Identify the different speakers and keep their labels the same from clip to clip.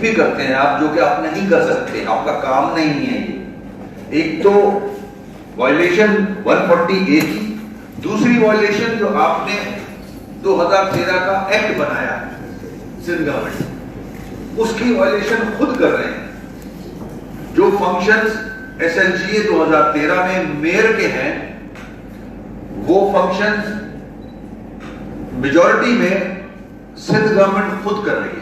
Speaker 1: بھی کرتے ہیں آپ جو کہ آپ نہیں کر سکتے, آپ کا کام نہیں ہے یہ. ایک تو وائلیشن 140A کی, دوسری وائلیشن جو آپ نے 2013 کا ایکٹ بنایا سندھ گورنمنٹ, اس کی وائلیشن خود کر رہے ہیں. جو فنکشنز SLGA 2013 میں میئر کے ہیں وہ فنکشنز میجورٹی میں سندھ گورنمنٹ خود کر رہی ہے,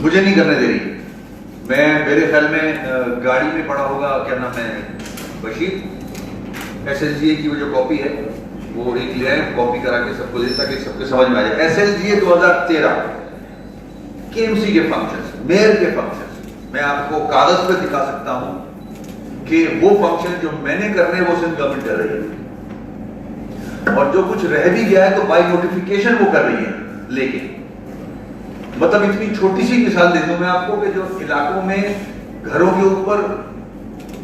Speaker 1: مجھے نہیں کرنے دے رہی. میں میرے خیال میں گاڑی میں پڑا ہوگا, کیا نام ہے بشیر, SLGA کی وہ جو کاپی ہے وہ ایک لے آئے, کاپی کرا کے سب کو دے تاکہ سب کو سمجھ میں آ جائے. SLGA 2013 KMC کے فنکشنز, میئر کے فنکشنز, میں آپ کو کاغذ پہ دکھا سکتا ہوں کہ وہ فنکشن جو میں نے کرنے وہ سندھ گورنمنٹ کر رہی ہے, اور جو کچھ رہ بھی گیا ہے تو بائی نوٹیفیکیشن وہ کر رہی ہے. لیکن مطلب اتنی چھوٹی سی مثال دے دوں میں آپ کو کہ جو علاقوں میں گھروں کے اوپر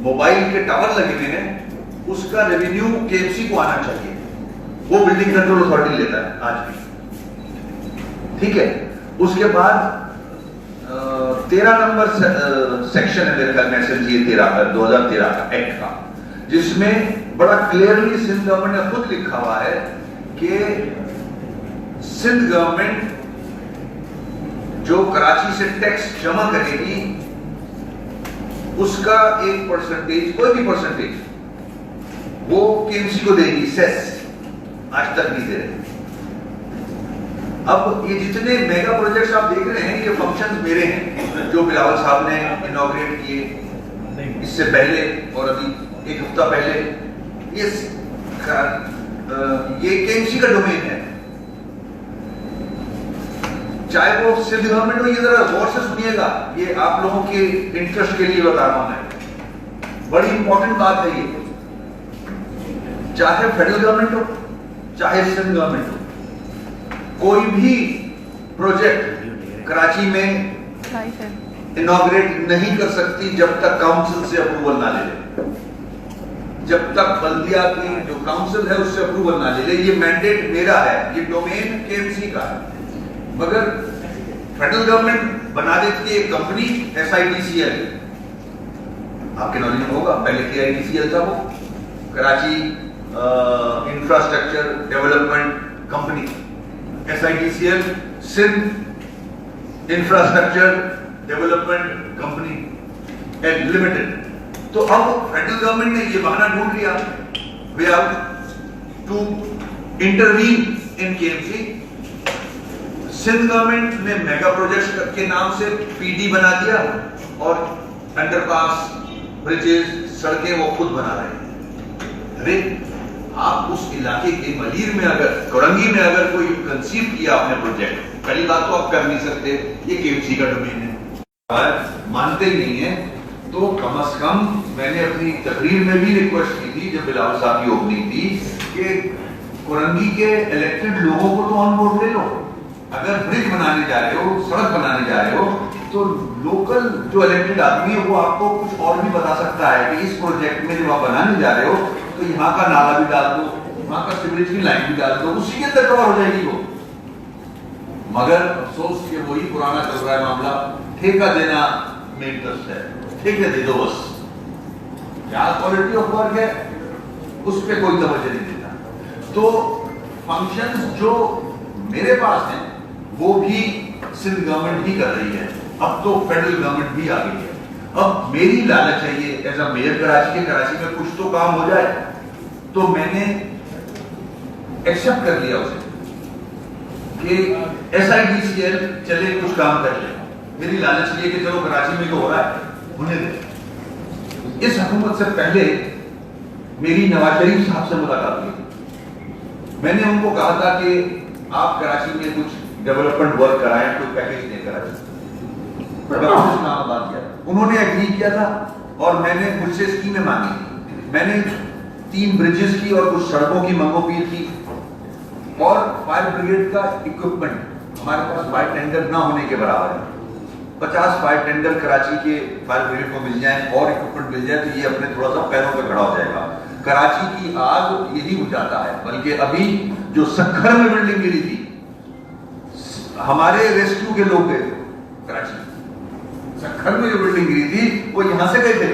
Speaker 1: موبائل کے ٹاور لگے ہوئے ہیں اس کا ریونیو KMC کو آنا چاہیے, وہ بلڈنگ کنٹرول اتھارٹی لیتا ہے آج بھی. ٹھیک ہے, اس کے بعد 13 نمبر سیکشن ہے میرے خیال میں SLGA 2013 کا ایکٹ کا, جس میں بڑا کلیئرلی سندھ گورنمنٹ نے خود لکھا ہوا ہے کہ سندھ گورنمنٹ جو کراچی سے ٹیکس جمع کرے گی اس کا 1%, کوئی بھی پرسنٹیج وہ KMC کو دے گی. سیس آج تک نہیں دے رہے. اب یہ جتنے میگا پروجیکٹس آپ دیکھ رہے ہیں یہ فنکشنز میرے ہیں جو بلاول صاحب نے انوگریٹ کیے اس سے پہلے اور ابھی ایک ہفتہ پہلے. یہ KMC کا ڈومین ہے, چاہے وہ سندھ گورنمنٹ ہو. یہ ذرا غور سے سنیے گا, یہ آپ لوگوں کے انٹرسٹ کے لیے بتا رہا ہوں میں, بڑی امپورٹنٹ بات ہے یہ. چاہے فیڈرل گورنمنٹ ہو چاہے سندھ گورنمنٹ ہو, کوئی بھی پروجیکٹ کراچی میں انوگریٹ نہیں کر سکتی جب تک کاؤنسل سے اپروول نہ لے لے, جب تک بلدیہ کی جو کاؤنسل ہے اس سے اپروول نہ لے لے. یہ مینڈیٹ میرا ہے, یہ ڈومین KMC کا ہے. مگر فیڈرل گورنمنٹ بنا دیتی ہے ایک کمپنی SIDCL, آپ کے نالج میں ہوگا, پہلے KIDCL تھا, وہ Karachi infrastructure development company, SIDCL Sindh infrastructure development company limited. تو اب فیڈرل گورنمنٹ نے یہ بہانہ ڈھونڈ لیا way out to intervene in KMC. Sindh government نے میگا پروجیکٹس کے نام سے PD بنا دیا اور انڈر پاس, برجز, سڑکیں وہ خود بنا رہے ہیں. ارے آپ اس علاقے کے ملیر میں اگر کورنگی میں اگر کوئی کنسیو کیا آپ نے پروجیکٹ, پہلی بات تو آپ کر نہیں سکتے, یہ KMC کا ڈومین ہے. مانتے ہی نہیں ہیں تو کم از کم میں نے اپنی تقریر میں بھی ریکویسٹ کی تھی جب بلاول صاحب کی اوپننگ تھی کہ کورنگی کے الیکٹڈ لوگوں کو تو آن بورڈ لے لو. اگر برج بنانے جا رہے ہو, سڑک بنانے جا رہے ہو, تو لوکل جو الیکٹڈ آدمی ہے وہ آپ کو کچھ اور بھی بتا سکتا ہے کہ اس پروجیکٹ میں جو آپ بنانے جا رہے ہو تو یہاں کا نالا بھی ڈال دو, وہاں کا سیوریج کی لائن بھی ڈال دو, اسی کے اندر کور ہو جائے گی وہ. مگر افسوس کہ وہی پرانا چل رہا ہے معاملہ, ٹھیکہ دینا میں انٹرسٹ ہے, ٹھیکہ دے دو بس. کیا کوالٹی آف ورک ہے اس پہ کوئی توجہ نہیں دیتا. تو فنکشنز جو میرے پاس ہیں وہ بھی سندھ گورنمنٹ ہی کر رہی ہے. اب تو فیڈرل گورنمنٹ بھی آ گئی ہے. اب میری لالچ ہے یہ ایز اے میئر کراچی کے, کراچی میں کچھ تو کام ہو جائے, تو میں نے ایکسپٹ کر لیا اسے کہ SIDCL چلے کچھ کام کر لے. میری لالچ یہ کہ چلو کراچی میں تو ہو رہا ہے ہونے دے. اس حکومت سے پہلے میری نواز شریف صاحب سے ملاقات ہوئی. میں نے ان کو کہا تھا کہ آپ کراچی میں کچھ ڈیولپمنٹ ورک کرائیں, کوئی پیکیج دے کر انہوں نے ایگری کیا تھا اور میں نے مجھ سے اسکیمیں مانگی. میں نے 3 برجز کی اور کچھ سڑکوں کی منگو پیر کی اور فائر بریگیڈ کا اکوپمنٹ ہمارے پاس فائر ٹینڈر نہ ہونے کے برابر ہے. 50 فائر ٹینڈر کراچی کے فائر بریگیڈ کو مل جائیں اور اکوپمنٹ مل جائے تو یہ اپنے تھوڑا سا پیروں پہ کھڑا ہو جائے گا. کراچی کی آگ یہی بجھاتا ہے. بلکہ ابھی جو سکھر میں بلڈنگ گری تھی ہمارے ریسکیو کے لوگ گئے, گھر میں جو بلڈنگ گری تھی وہ یہاں سے گئے تھے.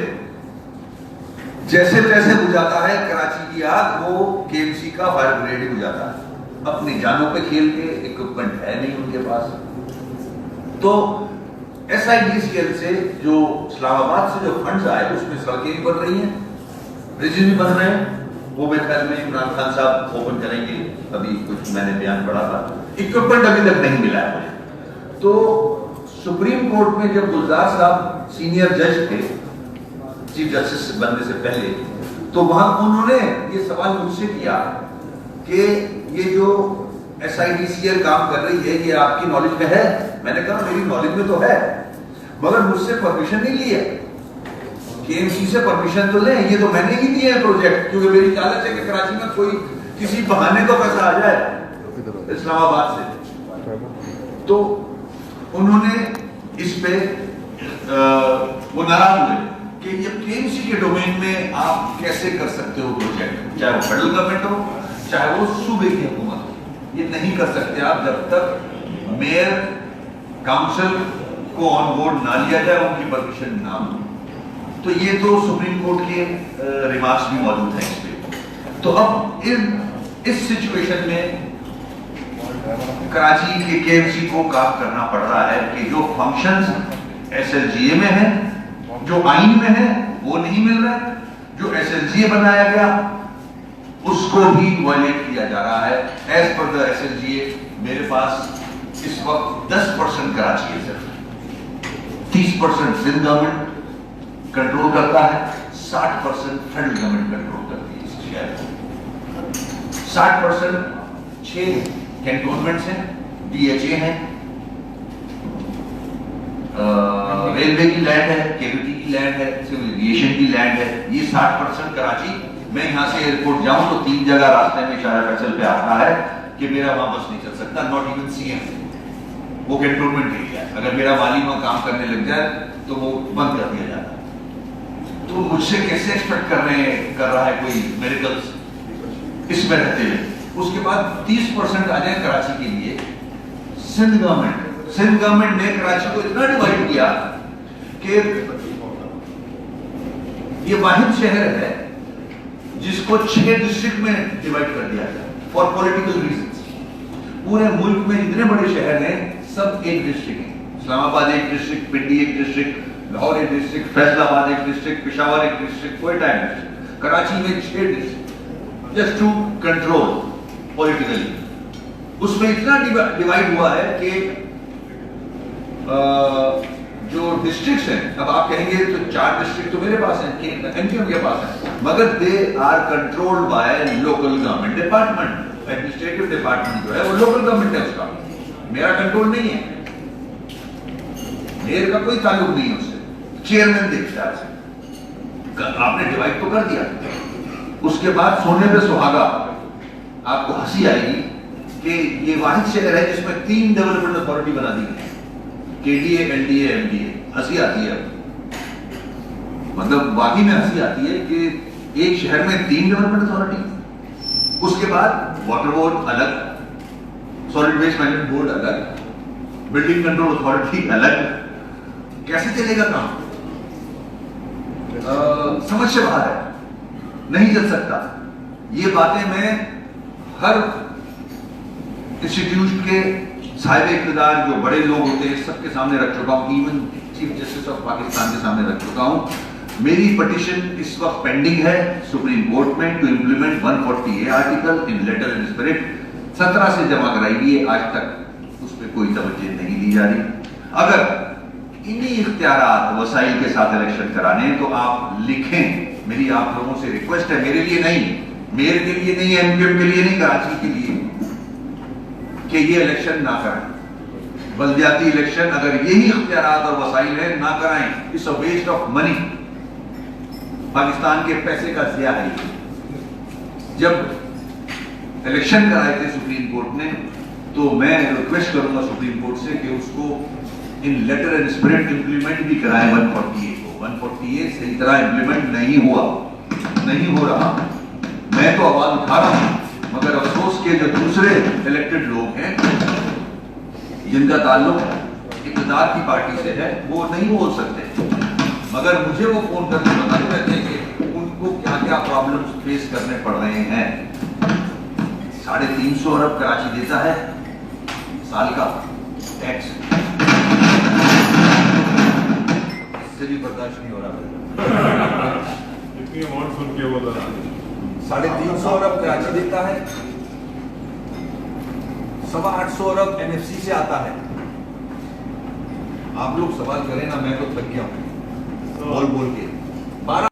Speaker 1: جیسے جیسے بجھاتا ہے کراچی کی آگ وہ KMC کا فائر بریگیڈ بجھاتا ہے. اپنی جانوں پہ کھیل کے اکوپمنٹ ہے نہیں ان کے پاس. تو SIDCL سے جو اسلام آباد سے جو فنڈز آئے اس میں سڑکیں بھی بن رہی ہیں, برجز بھی بن رہے ہیں. وہ میرے خیال میں عمران خان صاحب اوپن کریں گے. ابھی کچھ میں نے بیان پڑھا تھا, اکوپمنٹ ابھی تک نہیں ملا ہے مجھے. تو سپریم کورٹ میں جب گلزار صاحب سینئر جج تھے چیف جسٹس بننے سے پہلے, تو وہاں انہوں نے یہ سوال مجھ سے کیا کہ یہ جو SIDCL کام کر رہی ہے یہ آپ کی نالج میں ہے؟ میں نے کہا میری نالج میں تو ہے, مگر مجھ سے پرمیشن نہیں لی ہے. KMC سے پرمیشن تو لیں, یہ تو میں نے ہی دیا ہے پروجیکٹ, کیونکہ میری لالچ ہے کہ کراچی میں کوئی کسی بہانے تو پیسہ آ جائے اسلام آباد سے. تو انہوں نے اس پہ وہ ناراض ہوئے کہ یہ KMC کے ڈومین میں آپ کیسے کر سکتے ہو پروجیکٹ, چاہے وہ فیڈرل گورنمنٹ ہو چاہے وہ صوبے کی حکومت ہو. یہ نہیں کر سکتے آپ جب تک میئر کاؤنسل کو آن بورڈ نہ لیا جائے, ان کی پرمیشن نہ ہو. تو یہ تو سپریم کورٹ کے ریمارکس بھی موجود ہیں اس پہ. تو اب اس سچویشن میں کراچی کے KMC کو کام کرنا پڑ رہا ہے کہ جو فنکشنز SLGA میں ہیں, جو آئین میں ہیں وہ نہیں مل رہے, جو SLGA بنایا گیا اس کو بھی وائلیٹ کیا جا رہا ہے. ایز پر دا SLGA میرے پاس اس وقت 10% کراچی ہے, صرف 30% سندھ گورنمنٹ کنٹرول کرتا ہے, 60% فیڈرل گورنمنٹ کنٹرول کرتی ہے اس شہر کو. 60% 6 کینٹونمنٹس ہیں, DHA ہیں, ریلوے کی لینڈ ہے, KBT کی لینڈ ہے, سول ایویشن کی لینڈ ہے. یہ 60% کراچی, میں یہاں سے ایئرپورٹ جاؤں تو 3 جگہ راستے میں شارع فیصل پہ آتا ہے کہ میرا وہاں بس نہیں چل سکتا, ناٹ ایون CM, وہ کنٹرولمنٹ ایریا ہے. اگر میرا والی وہاں کام کرنے لگ جائے تو وہ بند کر دیا جاتا ہے. تو مجھ سے کیسے ایکسپیکٹ کر رہا ہے کوئی میریکلز اس میں رہتے ہوئے. اس کے بعد 30% آ جائے کراچی کے لیے سندھ گورنمنٹ. سندھ گورنمنٹ نے کراچی کو اتنا ڈیوائڈ کیا کہ یہ واحد شہر ہے جس کو 6 ڈسٹرکٹ میں ڈیوائڈ کر دیا گیا فار پولیٹیکل ریزنز. پورے ملک میں جتنے بڑے شہر ہیں سب ایک ڈسٹرکٹ ہیں. اسلام آباد ایک ڈسٹرکٹ, پنڈی ایک ڈسٹرکٹ, لاہور ایک ڈسٹرکٹ, فیصل آباد ایک ڈسٹرکٹ, پشاور ایک ڈسٹرکٹ, کوئٹہ ایک ڈسٹرکٹ. کراچی میں 6 district just to control politically. اس میں اتنا ڈیوائڈ ہوا ہے کہ جو ڈسٹرکٹس ہیں, اب آپ کہیں گے تو 4 ڈسٹرکٹ تو میرے پاس ہیں, MPM کے پاس ہیں, مگر they are controlled by local government department. Administrative department جو ہے وہ لوکل گورنمنٹ ہے, اس کا میرا کنٹرول نہیں ہے, میئر کا کوئی تعلق نہیں ہے اس سے, چیئرمین دیکھتا ہے. آپ نے ڈیوائڈ تو کر دیا. اس کے بعد سونے پہ سہاگا, آپ کو ہنسی آئے گی کہ یہ واحد شہر ہے جس میں 3 ڈیولپمنٹ اتھارٹی بنا دی گئی, KDA, LDA, MDA. ہنسی آتی ہے, مطلب واقعی میں ہنسی آتی ہے کہ ایک شہر میں 3 ڈیولپمنٹ اتھارٹی. اس کے بعد واٹر بورڈ الگ, سالڈ ویسٹ مینجمنٹ بورڈ الگ, بلڈنگ کنٹرول اتھارٹی الگ. کیسے چلے گا کام؟ سمجھ سے باہر ہے, نہیں چل سکتا. یہ باتیں میں ہر انسٹیٹیوٹ کے صاحب اقتدار جو بڑے لوگ ہوتے ہیں سب کے سامنے رکھ چکا ہوں, even chief justice of Pakistan کے سامنے رکھ چکا ہوں. میری پٹیشن اس وقت پینڈنگ ہے سپریم کورٹ میں to implement 140A article in letter and spirit. 17 سے جمع کرائی گئی ہے, آج تک اس پہ کوئی توجہ نہیں دی جا رہی. اگر انہی اختیارات وسائل کے ساتھ الیکشن کرانے ہیں تو آپ لکھیں. میری آپ لوگوں سے ریکویسٹ ہے, میرے لیے نہیں, میئر کے لیے نہیں, MPM کے لیے نہیں, کراچی کے لیے, کہ یہ الیکشن نہ کریں. بلدیاتی الیکشن اگر یہی اختیارات اور وسائل ہیں نہ کرائیں. It's a waste of money, Pakistan کے پیسے کا ضیاع ہے. جب الیکشن کرائے تھے سپریم کورٹ نے تو میں ریکویسٹ کروں گا سپریم کورٹ سے کہ اس کو ان لیٹر اینڈ اسپرٹ امپلیمنٹ بھی کرائیں 140A کو. 140A صحیح طرح امپلیمنٹ نہیں ہوا, نہیں ہو رہا. میں تو آواز اٹھا رہا ہوں, مگر افسوس کے جو دوسرے الیکٹڈ لوگ ہیں جن کا تعلق اقتدار کی پارٹی سے ہے وہ نہیں بول سکتے، مگر مجھے وہ فون کر کے بتاتے رہتے ہیں کہ ان کو کیا کیا پرابلمز فیس کرنے پڑ رہے ہیں۔ 350 ارب کراچی دیتا ہے سال کا ٹیکس، اس سے بھی برداشت نہیں ہو رہا۔
Speaker 2: اتنی اماؤنٹ سن کے وہ
Speaker 1: 350 ارب کراچی دیتا ہے، 850 ارب این ایف سی سے آتا ہے۔ آپ لوگ سوال کریں نا، میں تو تھک گیا ہوں بول بول کے۔